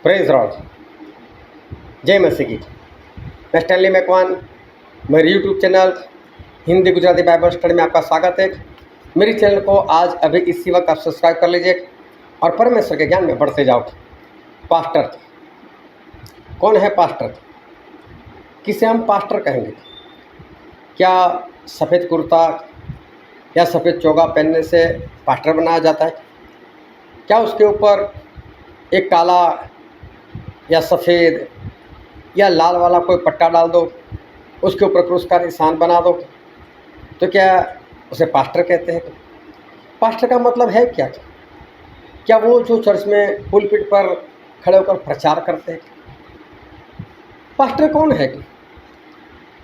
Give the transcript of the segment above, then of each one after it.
Praise Lord. जय मसीह की। मैं स्टैनली मैकवान, मेरे YouTube channel Hindi Gujarati Bible study में आपका स्वागत है। मेरी चैनल को आज अभी इसी वक्त आप सब्सक्राइब कर लीजिए और परमेश्वर के ज्ञान में बढ़ते जाओ। पास्टर कौन है? पास्टर किसे हम पास्टर कहेंगे? क्या सफ़ेद कुर्ता या सफ़ेद चोगा पहनने से पास्टर बनाया जाता है? क्या उसके ऊपर एक काला या सफ़ेद या लाल वाला कोई पट्टा डाल दो, उसके ऊपर क्रूस का निशान बना दो, तो क्या उसे पास्टर कहते हैं? पास्टर का मतलब है क्या? क्या वो जो चर्च में पुलपिट पर खड़े होकर प्रचार करते हैं? पास्टर कौन है?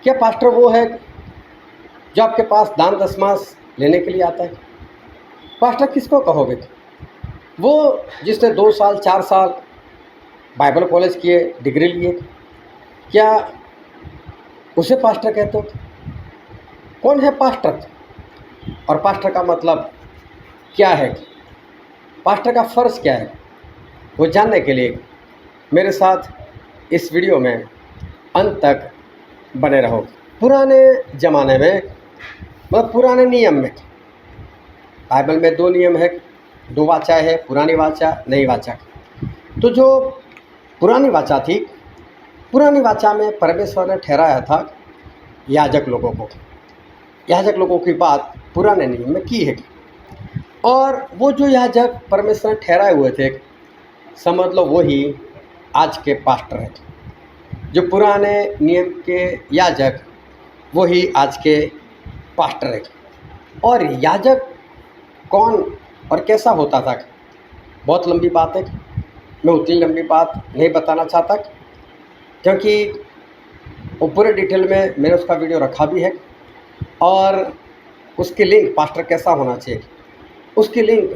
क्या पास्टर वो है जो आपके पास दान दशमास लेने के लिए आता है? पास्टर किसको कहोगे? वो जिसने 2 साल 4 साल बाइबल कॉलेज किए, डिग्री लिए, क्या उसे पास्टर कहते हो? कौन है पास्टर? और पास्टर का मतलब क्या है? पास्टर का फ़र्ज़ क्या है? वो जानने के लिए मेरे साथ इस वीडियो में अंत तक बने रहो। पुराने ज़माने में, मतलब पुराने नियम में, बाइबल में 2 नियम है, 2 वाचा है, पुरानी वाचा, नई वाचा। तो जो पुरानी वाचा थी, पुरानी वाचा में परमेश्वर ने ठहराया था याजक लोगों को। याजक लोगों की बात पुराने नियम में की है, और वो जो याजक परमेश्वर ने ठहराए हुए थे, समझ लो वही आज के पास्टर हैं। जो पुराने नियम के याजक वही आज के पास्टर हैं। और याजक कौन और कैसा होता था, बहुत लंबी बात है। मैं उतनी लंबी बात नहीं बताना चाहता, क्योंकि वो पूरे डिटेल में मैंने उसका वीडियो रखा भी है, और उसकी लिंक पास्टर कैसा होना चाहिए, उसकी लिंक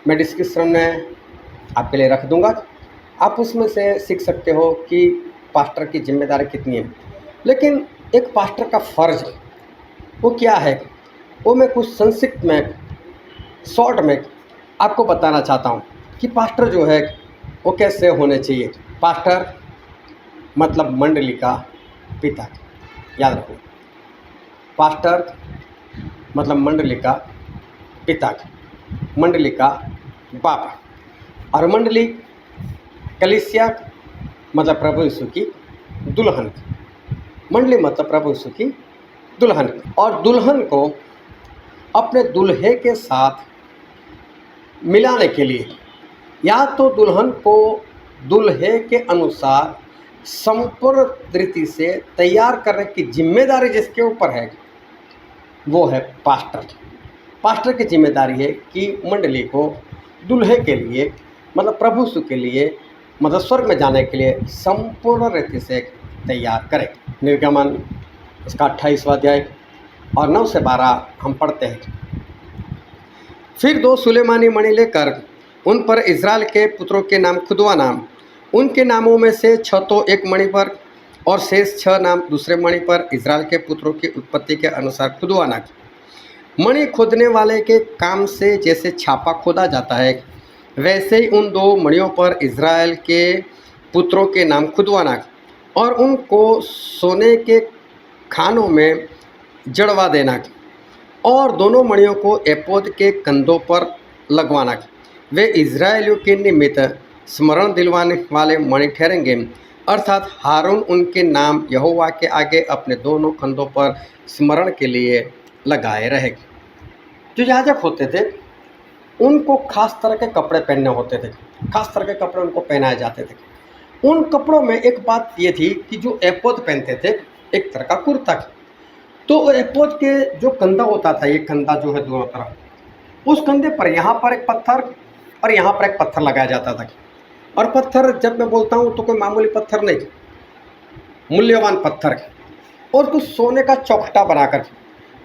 मैं डिस्क्रिप्शन में आपके लिए रख दूंगा। आप उसमें से सीख सकते हो कि पास्टर की जिम्मेदारी कितनी है। लेकिन एक पास्टर का फ़र्ज वो क्या है, वो मैं कुछ संक्षिप्त में, शॉर्ट में आपको बताना चाहता हूँ कि पास्टर जो है वो कैसे होने चाहिए। पास्टर मतलब मंडली का पिता, याद रखो। पास्टर मतलब मंडली का पिता, मंडली का बाप। और मंडली कलीसिया मतलब प्रभु यीशु की दुल्हन। मंडली मतलब प्रभु यीशु की दुल्हन। और दुल्हन को अपने दूल्हे के साथ मिलाने के लिए, या तो दुल्हन को दूल्हे के अनुसार संपूर्ण रीति से तैयार करने की जिम्मेदारी जिसके ऊपर है, वो है पास्टर। पास्टर की जिम्मेदारी है कि मंडली को दूल्हे के लिए, मतलब प्रभु यीशु के लिए, मतलब स्वर्ग में जाने के लिए संपूर्ण रीति से तैयार करें। निर्गमन इसका 28वां अध्याय और 9 से 12 हम पढ़ते हैं। फिर 2 सुलेमानी मणि लेकर उन पर इज़राइल के पुत्रों के नाम खुदवाना। उनके नामों में से 6 तो एक मणि पर और शेष 6 नाम दूसरे मणि पर इज़राइल के पुत्रों की उत्पत्ति के अनुसार खुदवाना। मणि खोदने वाले के काम से जैसे छापा खोदा जाता है, वैसे ही उन 2 मणियों पर इज़राइल के पुत्रों के नाम खुदवाना और उनको सोने के खानों में जड़वा देना, और दोनों मणियों को एपोद के कंधों पर लगवाना। वे इज़राइलियों के निमित्त स्मरण दिलवाने वाले मणि ठहरेंगे, अर्थात हारून उनके नाम यहोवा के आगे अपने दोनों कंधों पर स्मरण के लिए लगाए रहेंगे। जो याजक होते थे उनको खास तरह के कपड़े पहनने होते थे, खास तरह के कपड़े उनको पहनाए जाते थे। उन कपड़ों में एक बात ये थी कि जो एपोद पहनते थे, एक तरह का कुर्ता, तो एपोद के जो कंधा होता था, ये कंधा जो है दोनों तरफ, उस कंधे पर यहाँ पर एक पत्थर और यहाँ पर एक पत्थर लगाया जाता था। और पत्थर जब मैं बोलता हूँ तो कोई मामूली पत्थर नहीं, मूल्यवान पत्थर, और कुछ सोने का चौखटा बनाकर,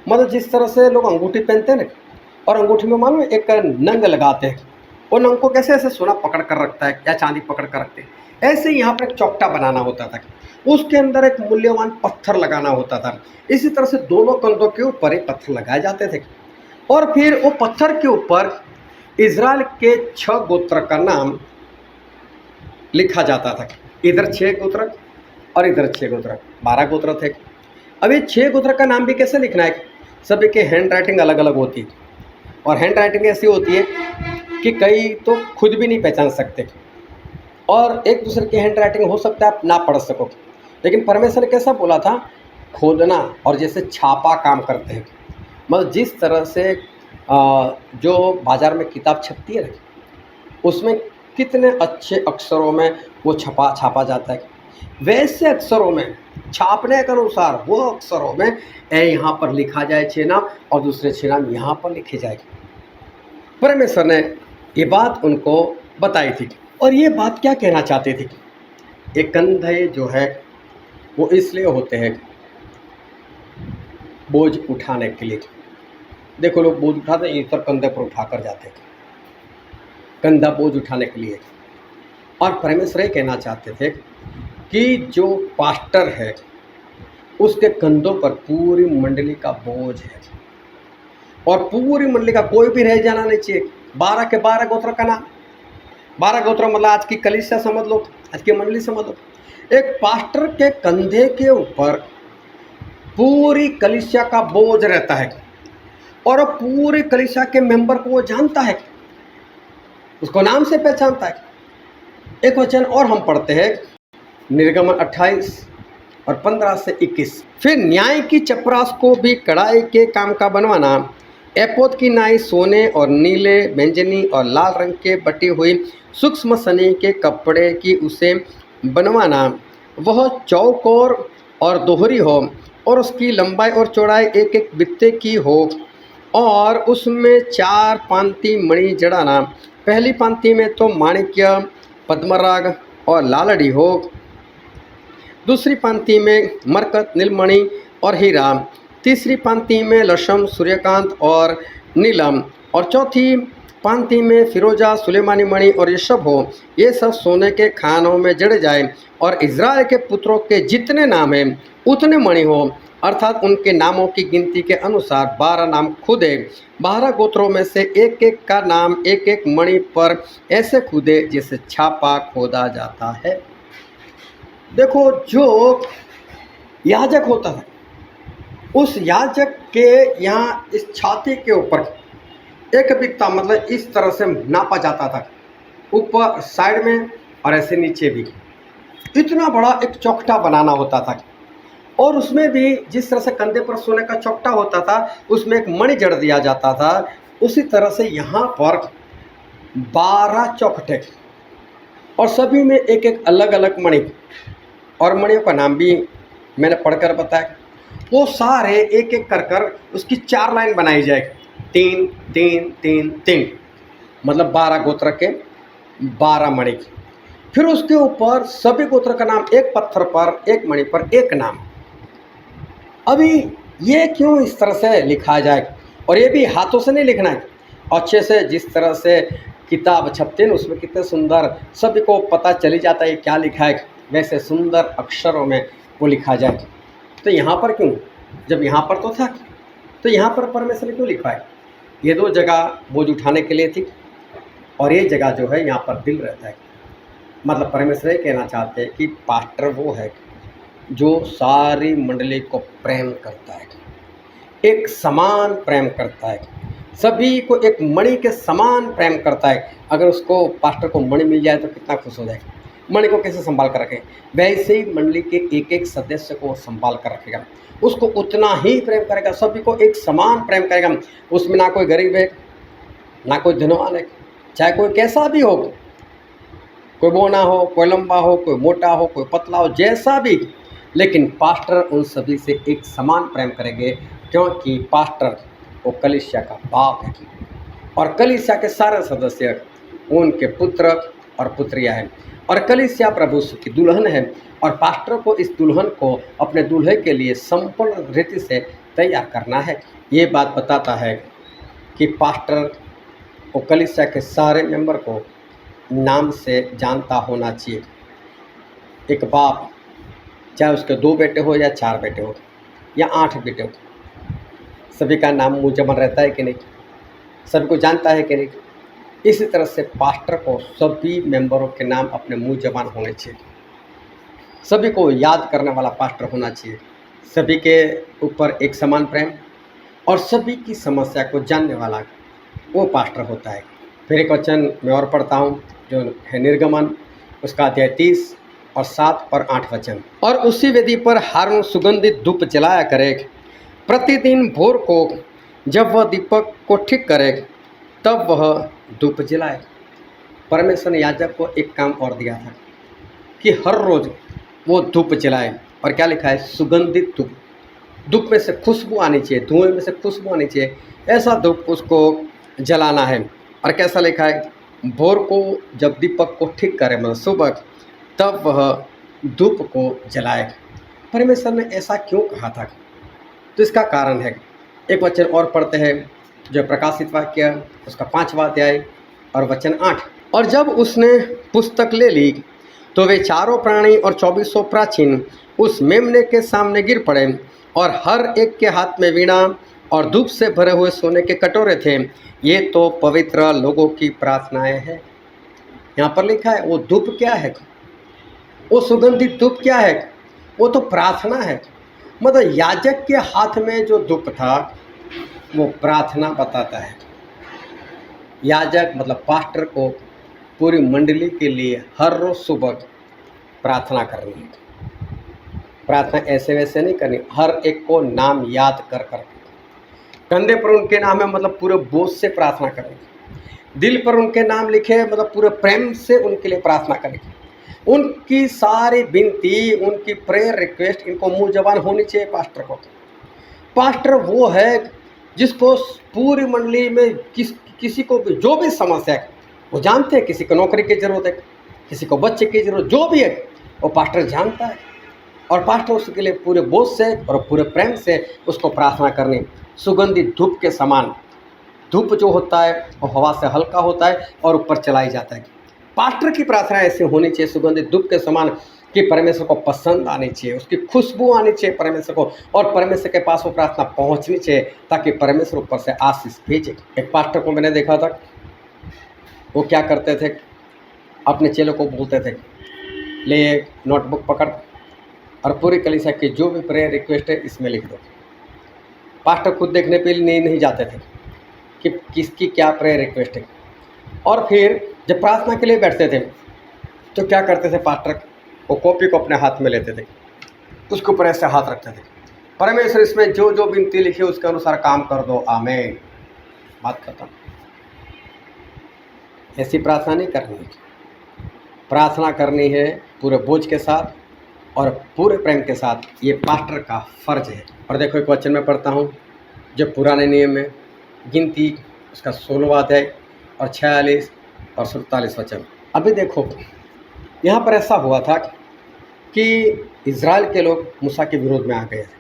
मतलब जिस तरह से लोग अंगूठी पहनते हैं ना, और अंगूठी में मानो एक नंग लगाते हैं, और नंग को कैसे ऐसे सोना पकड़ कर रखता है या चांदी पकड़ कर रखते हैं, ऐसे ही यहाँ पर एक चौखटा बनाना होता था, उसके अंदर एक मूल्यवान पत्थर लगाना होता था। इसी तरह से दोनों कंधों के ऊपर एक पत्थर लगाए जाते थे, और फिर वो पत्थर के ऊपर इज़राइल के 6 गोत्र का नाम लिखा जाता था। इधर 6 गोत्रक और इधर 6 गोत्रक, 12 गोत्र थे। अब ये 6 गोत्रक का नाम भी कैसे लिखना है, सभी के हैंड राइटिंग अलग अलग होती है, और हैंड राइटिंग ऐसी होती है कि कई तो खुद भी नहीं पहचान सकते, और एक दूसरे की हैंड राइटिंग हो सकता है आप ना पढ़ सको। लेकिन परमेश्वर ने कैसा बोला था, खोदना, और जैसे छापा काम करते हैं, मतलब जिस तरह से जो बाज़ार में किताब छपती है ना, उसमें कितने अच्छे अक्षरों में वो छापा जाता है, वैसे अक्षरों में छापने के अनुसार वो अक्षरों में यहाँ पर लिखा जाए 6 नाम और दूसरे 6 नाम यहाँ पर लिखे जाए। परमेश्वर ने ये बात उनको बताई थी, और ये बात क्या कहना चाहते थे, एक कंधे जो है वो इसलिए होते हैं बोझ उठाने के लिए। देखो लोग बोझ उठाते हैं, इस पर कंधे पर उठा कर जाते हैं, कंधा बोझ उठाने के लिए। और परमेश्वर ये कहना चाहते थे कि जो पास्टर है उसके कंधों पर पूरी मंडली का बोझ है, और पूरी मंडली का कोई भी रह जाना नहीं चाहिए। 12 के 12 गोत्र का नाम, 12 गोत्र मतलब आज की कलीसिया समझ लो, आज की मंडली समझ लो। एक पास्टर के कंधे के ऊपर पूरी कलीसिया का बोझ रहता है, और पूरी कलीसिया के मेंबर को वो जानता है, उसको नाम से पहचानता है। एक वचन और हम पढ़ते हैं, निर्गमन 28 और 15 से 21। फिर न्याय की चपरास को भी कढ़ाई के काम का बनवाना, एपोद की नाई सोने और नीले, बैंगनी और लाल रंग के बटी हुई सूक्ष्म सनी के कपड़े की उसे बनवाना, वह चौकोर और दोहरी हो, और उसकी लंबाई और चौड़ाई एक एक बित्ते की हो, और उसमें 4 पांति मणि जड़ाना। पहली पांति में तो माणिक्य, पद्मराग और लालड़ी हो, दूसरी पांति में मरकत, नीलमणि और हीरा, तीसरी पांति में लशम, सूर्यकांत और नीलम, और चौथी पांति में फिरोजा, सुलेमानी मणि और यशब हो। ये सब सोने के खानों में जड़े जाए, और इज़राइल के पुत्रों के जितने नाम हैं उतने मणि हो, अर्थात उनके नामों की गिनती के अनुसार 12 नाम खुदे। 12 गोत्रों में से एक एक का नाम एक एक मणि पर ऐसे खुदे जैसे छापा खोदा जाता है। देखो, जो याजक होता है उस याजक के यहाँ इस छाती के ऊपर एक बित्ता, मतलब इस तरह से नापा जाता था, ऊपर साइड में और ऐसे नीचे भी इतना बड़ा एक चौकटा बनाना होता था, और उसमें भी जिस तरह से कंधे पर सोने का चौकटा होता था उसमें एक मणि जड़ दिया जाता था, उसी तरह से यहाँ पर 12 चौखटे, और सभी में एक एक अलग अलग मणि, और मणियों का नाम भी मैंने पढ़कर बताया। वो सारे एक एक कर कर उसकी 4 लाइन बनाई जाए, 3 3 3 3, मतलब 12 गोत्र के 12 मणि। फिर उसके ऊपर सभी गोत्र का नाम एक पत्थर पर, एक मणि पर एक नाम। अभी ये क्यों इस तरह से लिखा जाए, और ये भी हाथों से नहीं लिखना है, अच्छे से जिस तरह से किताब छपते हैं उसमें कितने सुंदर सभी को पता चली जाता है क्या लिखा है, वैसे सुंदर अक्षरों में वो लिखा जाए। तो यहाँ पर क्यों, जब यहाँ पर तो था, तो यहाँ पर परमेश्वर ने क्यों लिखा है? ये 2 जगह बोझ उठाने के लिए थी, और ये जगह जो है यहाँ पर दिल रहता है। मतलब परमेश्वर ये कहना चाहते हैं कि पास्टर वो है जो सारी मंडली को प्रेम करता है, एक समान प्रेम करता है, सभी को एक मणि के समान प्रेम करता है। अगर उसको पास्टर को मणि मिल जाए तो कितना खुश हो जाएगा। मणि को कैसे संभाल कर रखे, वैसे ही मंडली के एक एक सदस्य को संभाल कर रखेगा, उसको उतना ही प्रेम करेगा, सभी को एक समान प्रेम करेगा। उसमें ना कोई गरीब है ना कोई धनवान है, चाहे कोई कैसा भी हो, कोई बोना हो, कोई लंबा हो, कोई मोटा हो, कोई पतला हो, जैसा भी, लेकिन पास्टर उन सभी से एक समान प्रेम करेंगे, क्योंकि पास्टर वो कलीसिया का बाप है, और कलीसिया के सारे सदस्य उनके पुत्र और पुत्रियां हैं, और कलीसिया प्रभु की दुल्हन है, और पास्टर को इस दुल्हन को अपने दूल्हे के लिए संपूर्ण रीति से तैयार करना है। ये बात बताता है कि पास्टर को कलीसिया के सारे मेंबर को नाम से जानता होना चाहिए। एक बाप, चाहे उसके 2 बेटे हो या 4 बेटे हो या 8 बेटे हो, सभी का नाम मुंह जमन रहता है कि नहीं, सभी को जानता है कि नहीं? इसी तरह से पास्टर को सभी मेंबरों के नाम अपने मुंह जबान होने चाहिए, सभी को याद करने वाला पास्टर होना चाहिए, सभी के ऊपर एक समान प्रेम और सभी की समस्या को जानने वाला वो पास्टर होता है। फिर एक वचन मैं और पढ़ता हूँ जो है निर्गमन उसका अध्याय 30 और 7 और 8 वचन। और उसी वेदी पर हारून सुगंधित धूप जलाया करे, प्रतिदिन भोर को जब वह दीपक को ठीक करे तब वह धूप जलाए। परमेश्वर ने याजक को एक काम और दिया था कि हर रोज़ वो धूप जलाए। और क्या लिखा है? सुगंधित धूप। धूप में से खुशबू आनी चाहिए, धुएं में से खुशबू आनी चाहिए, ऐसा धूप उसको जलाना है। और कैसा लिखा है? भोर को जब दीपक को ठीक करे, मतलब सुबह, तब वह धूप को जलाए। परमेश्वर ने ऐसा क्यों कहा था? तो इसका कारण है। एक वचन और पढ़ते हैं जो प्रकाशित वाक्य उसका 5वां अध्याय और वचन 8। और जब उसने पुस्तक ले ली तो वे चारों प्राणी और 2400 प्राचीन उस मेमने के सामने गिर पड़े, और हर एक के हाथ में वीणा और धूप से भरे हुए सोने के कटोरे थे। ये तो पवित्र लोगों की प्रार्थनाएं हैं। यहाँ पर लिखा है वो धूप क्या है? वो सुगंधित धूप क्या है? वो तो प्रार्थना है। मतलब याजक के हाथ में जो धूप था वो प्रार्थना बताता है। याजक मतलब पास्टर को पूरी मंडली के लिए हर रोज़ सुबह प्रार्थना करनी है। प्रार्थना ऐसे वैसे नहीं करनी, हर एक को नाम याद कर कर, कंधे पर उनके नाम है मतलब पूरे बोझ से प्रार्थना करनी, दिल पर उनके नाम लिखे मतलब पूरे प्रेम से उनके लिए प्रार्थना करनी। उनकी सारी विनती, उनकी प्रेयर रिक्वेस्ट, इनको मुंह जबान होनी चाहिए पास्टर को। पास्टर वो है जिसको पूरी मंडली में किसी को भी जो भी समस्या है वो जानते हैं। किसी को नौकरी की ज़रूरत है, किसी को बच्चे की ज़रूरत, जो भी है वो पास्टर जानता है। और पास्टर उसके लिए पूरे बोझ से और पूरे प्रेम से उसको प्रार्थना करनी। सुगंधित धूप के समान, धूप जो होता है वो हवा से हल्का होता है और ऊपर चलाई जाता है। पास्टर की प्रार्थना ऐसी होनी चाहिए सुगंधित धूप के समान कि परमेश्वर को पसंद आनी चाहिए, उसकी खुशबू आनी चाहिए परमेश्वर को, और परमेश्वर के पास वो प्रार्थना पहुंचनी चाहिए ताकि परमेश्वर ऊपर से आशीष भेजे। एक पास्टर को मैंने देखा था, वो क्या करते थे, अपने चेलों को बोलते थे ले एक नोटबुक पकड़ और पूरी कलीसिया की जो भी प्रेयर रिक्वेस्ट है इसमें लिख दो। पास्टर खुद देखने पे नहीं जाते थे कि किसकी क्या प्रेयर रिक्वेस्ट है। और फिर जब प्रार्थना के लिए बैठते थे तो क्या करते थे पास्टर, वो कॉपी को अपने हाथ में लेते थे, उसके ऊपर ऐसे हाथ रखते थे, परमेश्वर इसमें जो जो विनती लिखी उसके अनुसार काम कर दो, आमीन, बात खत्म। ऐसी प्रार्थना नहीं करनी है। प्रार्थना करनी है पूरे बोझ के साथ और पूरे प्रेम के साथ। ये पास्टर का फर्ज है। और देखो एक वचन में पढ़ता हूँ जो पुराने नियम में गिनती उसका 16वां अध्याय और 46 और 47 वचन। अभी देखो यहाँ पर ऐसा हुआ था कि इज़राइल के लोग मूसा के विरोध में आ गए थे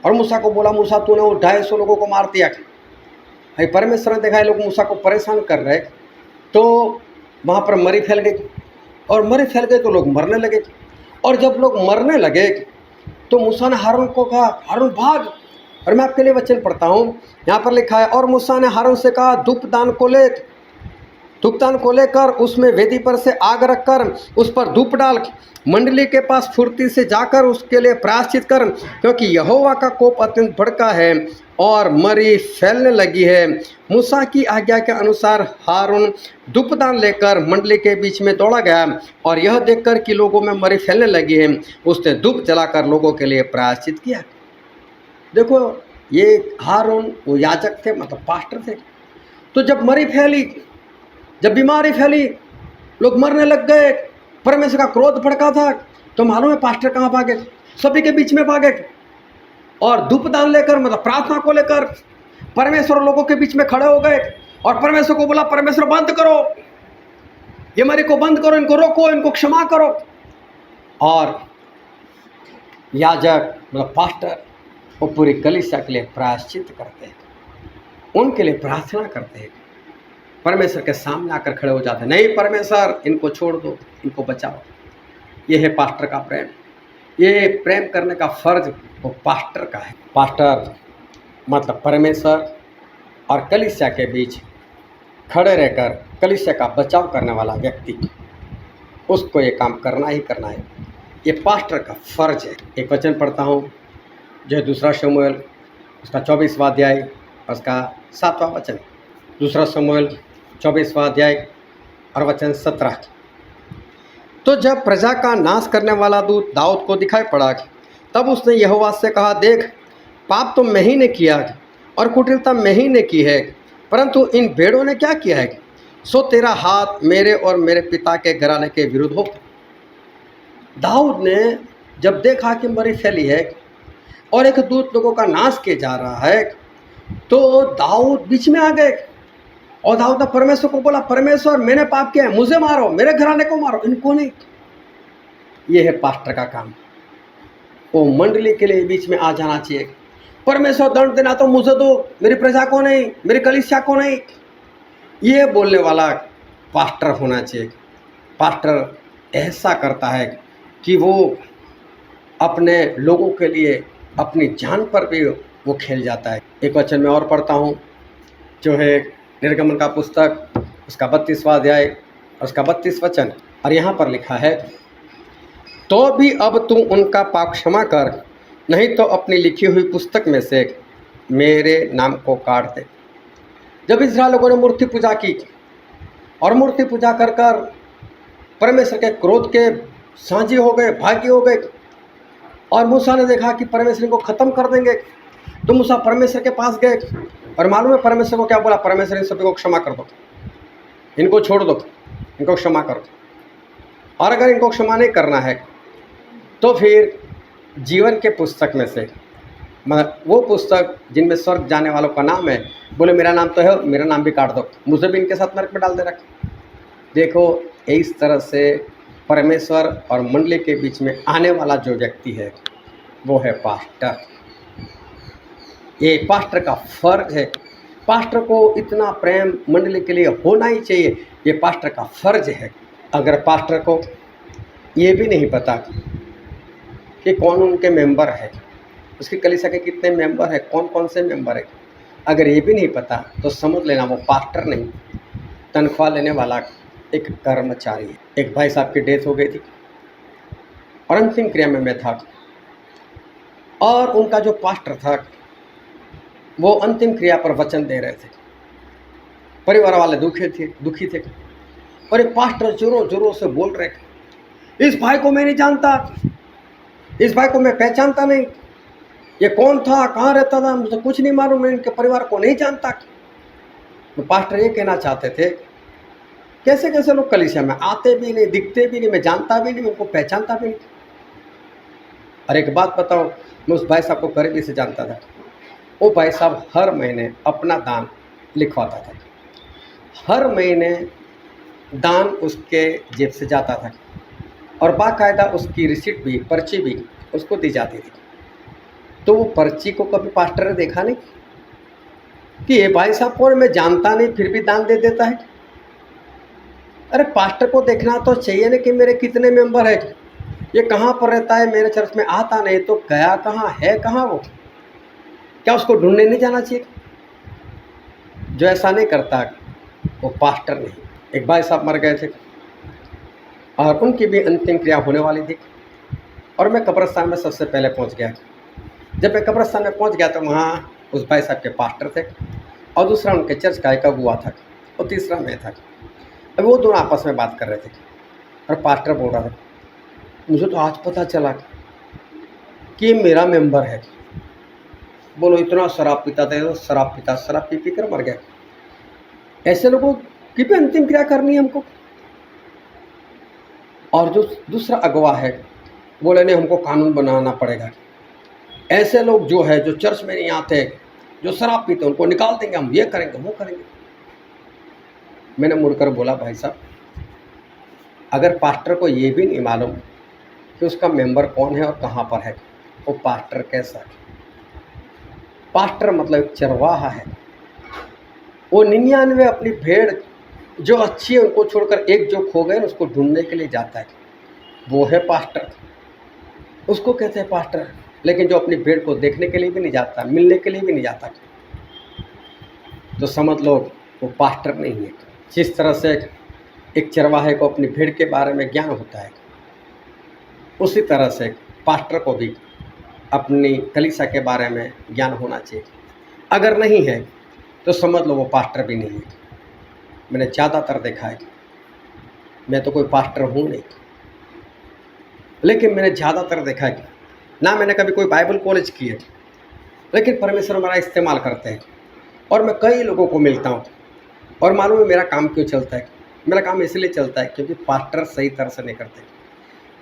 और मूसा को बोला, मूसा तूने वो 250 लोगों को मार दिया। भाई परमेश्वर ने देखा ये लोग मूसा को परेशान कर रहे, तो वहाँ पर मरी फैल गई, और मरी फैल गई तो लोग मरने लगे। और जब लोग मरने लगे तो मूसा ने हारून को कहा, हारून भाग। और मैं आपके लिए वचन पढ़ता हूँ, यहाँ पर लिखा है, और मूसा ने हारून से कहा, धूपदान को लेकर उसमें वेदी पर से आग रखकर उस पर धूप डाल, मंडली के पास फुर्ती से जाकर उसके लिए प्रायश्चित कर, क्योंकि यहोवा का कोप अत्यंत भड़का है और मरी फैलने लगी है। मूसा की आज्ञा के अनुसार हारून धूपदान लेकर मंडली के बीच में दौड़ा गया, और यह देखकर कि लोगों में मरी फैलने लगी है उसने धूप जलाकर लोगों के लिए प्रायश्चित किया। देखो ये हारून वो याजक थे, मतलब पास्टर थे। तो जब मरी फैली, जब बीमारी फैली, लोग मरने लग गए, परमेश्वर का क्रोध भड़का था, तो मालूम है पास्टर कहाँ भागे? सभी के बीच में भागे और धूपदान लेकर मतलब प्रार्थना को लेकर परमेश्वर लोगों के बीच में खड़े हो गए और परमेश्वर को बोला, परमेश्वर बंद करो, ये मरी को बंद करो, इनको रोको, इनको क्षमा करो। और याजक मतलब पास्टर वो पूरी कलीसिया के लिए प्रायश्चित करते हैं, उनके लिए प्रार्थना करते हैं, परमेश्वर के सामने आकर खड़े हो जाते हैं, नहीं परमेश्वर इनको छोड़ दो, इनको बचाओ। ये है पास्टर का प्रेम। ये प्रेम करने का फर्ज वो पास्टर का है। पास्टर मतलब परमेश्वर और कलीसिया के बीच खड़े रहकर कलीसिया का बचाव करने वाला व्यक्ति, उसको ये काम करना ही करना है। ये पास्टर का फर्ज है। एक वचन पढ़ता हूँ जो है 2 शमूएल उसका 24वां अध्याय और उसका 7वां वचन। 2 शमूएल 24वां अध्याय और वचन 17। तो जब प्रजा का नाश करने वाला दूत दाऊद को दिखाई पड़ा, तब उसने यहोवा से कहा, देख, पाप तो मैं ही ने किया और कुटिलता मैं ही ने की है, परंतु इन भेड़ों ने क्या किया है? सो तेरा हाथ मेरे और मेरे पिता के घराने के विरुद्ध हो। दाऊद ने जब देखा कि मरी फैली है और एक दूत लोगों का नाश किया जा रहा है, तो दाऊद बीच में आ गए और दाऊद ने परमेश्वर को बोला, परमेश्वर मैंने पाप किया है, मुझे मारो, मेरे घराने को मारो, इनको नहीं। यह है पास्टर का काम। वो मंडली के लिए बीच में आ जाना चाहिए। परमेश्वर दंड देना तो मुझे दो, मेरी प्रजा को नहीं, मेरी कलीसिया को नहीं, ये बोलने वाला पास्टर होना चाहिए। पास्टर ऐसा करता है कि वो अपने लोगों के लिए अपनी जान पर भी वो खेल जाता है। एक वचन में और पढ़ता हूँ जो है निर्गमन का पुस्तक उसका 32वां अध्याय और उसका 32 वचन, और यहाँ पर लिखा है, तो भी अब तू उनका पाप क्षमा कर, नहीं तो अपनी लिखी हुई पुस्तक में से मेरे नाम को काट दे। जब इस्राएल लोगों ने मूर्ति पूजा की और मूर्ति पूजा कर कर परमेश्वर के क्रोध के साझी हो गए, भागी हो गए, और मूसा ने देखा कि परमेश्वर इनको ख़त्म कर देंगे, तो मूसा परमेश्वर के पास गए और मालूम है परमेश्वर को क्या बोला? परमेश्वर इन सभी को क्षमा कर दो, इनको छोड़ दो, इनको क्षमा करो। और अगर इनको क्षमा नहीं करना है तो फिर जीवन के पुस्तक में से, मतलब वो पुस्तक जिनमें स्वर्ग जाने वालों का नाम है, बोले मेरा नाम तो है, मेरा नाम भी काट दो, मुझे भी इनके साथ नरक में डाल दे रखे। देखो इस तरह से परमेश्वर और मंडली के बीच में आने वाला जो व्यक्ति है वो है पास्टर। ये पास्टर का फर्ज है। पास्टर को इतना प्रेम मंडली के लिए होना ही चाहिए, ये पास्टर का फर्ज है। अगर पास्टर को ये भी नहीं पता कि कौन उनके मेंबर है, उसकी कलीसिया के कितने मेंबर है, कौन कौन से मेंबर है, अगर ये भी नहीं पता तो समझ लेना वो पास्टर नहीं, तनख्वाह लेने वाला एक कर्मचारी है। एक भाई साहब की डेथ हो गई थी और अंतिम क्रिया में मैं था, और उनका जो पास्टर था वो अंतिम क्रिया पर वचन दे रहे थे। परिवार वाले दुखी थे और एक पास्टर जोरों जोरों से बोल रहे थे, इस भाई को मैं नहीं जानता, इस भाई को मैं पहचानता नहीं, ये कौन था, कहाँ रहता था, मुझे कुछ नहीं मालूम, मैं इनके परिवार को नहीं जानता। तो पास्टर ये कहना चाहते थे, कैसे कैसे लोग कलीसिया में आते भी नहीं, दिखते भी नहीं, मैं जानता भी नहीं, उनको पहचानता भी नहीं। और एक बात बताओ, मैं उस भाई साहब को करीबी से जानता था। वो भाई साहब हर महीने अपना दान लिखवाता था, हर महीने दान उसके जेब से जाता था और बाकायदा उसकी रिसीट भी, पर्ची भी उसको दी जाती थी। तो वो पर्ची को कभी पास्टर ने देखा नहीं कि ये भाई साहब कौन, मैं जानता नहीं फिर भी दान दे देता है। अरे पास्टर को देखना तो चाहिए ना कि मेरे कितने मेंबर है, ये कहाँ पर रहता है, मेरे चर्च में आता नहीं तो गया कहाँ है, कहाँ वो, क्या उसको ढूंढने नहीं जाना चाहिए? जो ऐसा नहीं करता वो पास्टर नहीं। एक भाई साहब मर गए थे और उनकी भी अंतिम क्रिया होने वाली थी और मैं कब्रिस्तान में सबसे पहले पहुंच गया। जब मैं कब्रिस्तान में पहुंच गया तो वहाँ उस भाई साहब के पास्टर थे और दूसरा उनके चर्च का एक अगुआ था और तीसरा मैं था। अब वो दोनों आपस में बात कर रहे थे और पास्टर बोल रहा था, मुझे तो आज पता चला कि मेरा मेंबर है। बोलो इतना शराब पीता था, तो शराब पी कर मर गया। ऐसे लोगों की भी अंतिम क्रिया करनी है हमको। और जो दूसरा अगवा है बोले नहीं, हमको कानून बनाना पड़ेगा, ऐसे लोग जो है जो चर्च में नहीं आते, जो शराब पीते, उनको निकाल देंगे, हम ये करेंगे वो करेंगे। मैंने मुड़कर बोला, भाई साहब अगर पास्टर को ये भी नहीं मालूम कि उसका मेंबर कौन है और कहाँ पर है, वो पास्टर कैसा है? पास्टर मतलब एक चरवाहा है। वो 99 अपनी भेड़ जो अच्छी है उनको छोड़कर एक जो खो गए उसको ढूंढने के लिए जाता है, वो है पास्टर, उसको कहते हैं पास्टर। लेकिन जो अपनी भेड़ को देखने के लिए भी नहीं जाता, मिलने के लिए भी नहीं जाता, तो समझ लो वो पास्टर नहीं है। जिस तरह से एक चरवाहे को अपनी भेड़ के बारे में ज्ञान होता है, उसी तरह से पास्टर को भी अपनी कलीसिया के बारे में ज्ञान होना चाहिए। अगर नहीं है तो समझ लो वो पास्टर भी नहीं है। मैंने ज़्यादातर देखा है, मैं तो कोई पास्टर हूँ नहीं, लेकिन मैंने ज़्यादातर देखा है ना, मैंने कभी कोई बाइबल कॉलेज की है, लेकिन परमेश्वर हमारा इस्तेमाल करते हैं। और मैं कई लोगों को मिलता हूँ और मालूम है मेरा काम क्यों चलता है। मेरा काम इसलिए चलता है क्योंकि पास्टर सही तरह से नहीं करते।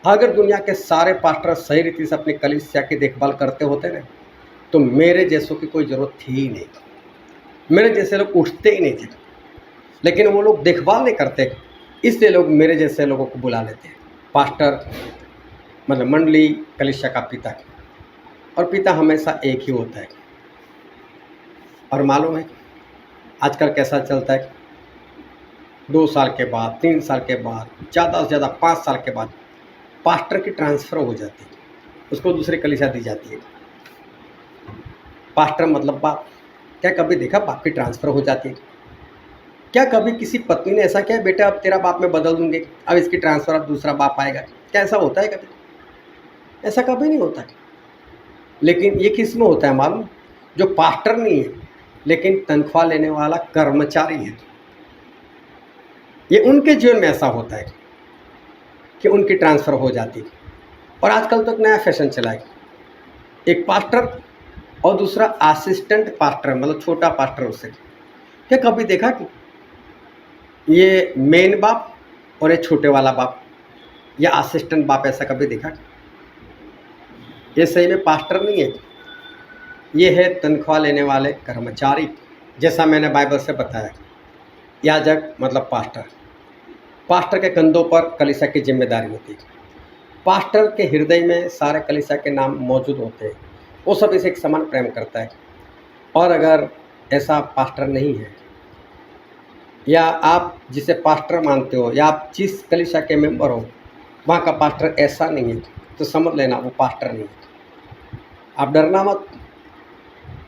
अगर दुनिया के सारे पास्टर सही रीति से अपनी कलीसिया की देखभाल करते होते ना, तो मेरे जैसों की कोई ज़रूरत थी ही नहीं, मेरे जैसे लोग उठते ही नहीं थे। लेकिन वो लोग देखभाल नहीं करते, इसलिए लोग मेरे जैसे लोगों को बुला लेते हैं। पास्टर मतलब मंडली कलीसिया का पिता, और पिता हमेशा एक ही होता है। और मालूम है आजकल कैसा चलता है, 2 साल के बाद, 3 साल के बाद, ज़्यादा से ज़्यादा 5 साल के बाद पास्टर की ट्रांसफ़र हो जाती है, उसको दूसरी कलीसिया दी जाती है। पास्टर मतलब बाप। क्या कभी देखा बाप की ट्रांसफ़र हो जाती है? क्या कभी किसी पत्नी ने ऐसा किया, बेटा अब तेरा बाप मैं बदल दूंगी, अब इसकी ट्रांसफ़र, अब दूसरा बाप आएगा? क्या ऐसा होता है कभी? ऐसा कभी नहीं होता है। लेकिन ये किस में होता है मालूम? जो पास्टर नहीं है लेकिन तनख्वाह लेने वाला कर्मचारी है, ये उनके जीवन में ऐसा होता है कि उनकी ट्रांसफ़र हो जाती है। और आजकल तो एक नया फैशन चला है, एक पास्टर और दूसरा असिस्टेंट पास्टर, मतलब छोटा पास्टर उससे। क्या कभी देखा कि ये मेन बाप और ये छोटे वाला बाप या असिस्टेंट बाप, ऐसा कभी देखा? ये सही में पास्टर नहीं है, ये है तनख्वाह लेने वाले कर्मचारी। जैसा मैंने बाइबल से बताया, याजक मतलब पास्टर, पास्टर के कंधों पर कलीसिया की जिम्मेदारी होती है। पास्टर के हृदय में सारे कलीसिया के नाम मौजूद होते हैं, वो सब इसे एक समान प्रेम करता है। और अगर ऐसा पास्टर नहीं है, या आप जिसे पास्टर मानते हो, या आप जिस कलीसिया के मेंबर हो वहाँ का पास्टर ऐसा नहीं है, तो समझ लेना वो पास्टर नहीं है। आप डरना मत,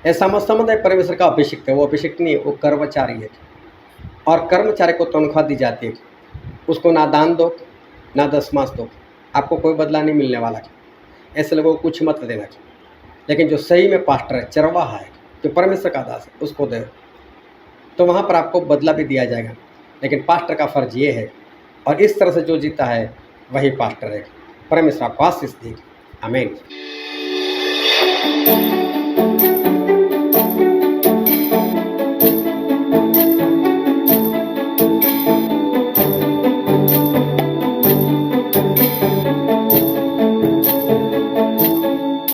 ऐसा मत समझ है परमेश्वर का अभिषिक्त है, वो अभिषिक्त नहीं है, वो कर्मचारी है। और कर्मचारी को तनख्वाह दी जाती है, उसको ना दान दो ना दशमांश दो, आपको कोई बदला नहीं मिलने वाला। ऐसे लोगों को कुछ मत देना। लेकिन जो सही में पास्टर है, चरवाहा है, जो परमेश्वर का दास है, उसको दे, तो वहाँ पर आपको बदला भी दिया जाएगा। लेकिन पास्टर का फ़र्ज ये है, और इस तरह से जो जीता है वही पास्टर है। परमेश्वर आपको आशीष दे। आमीन।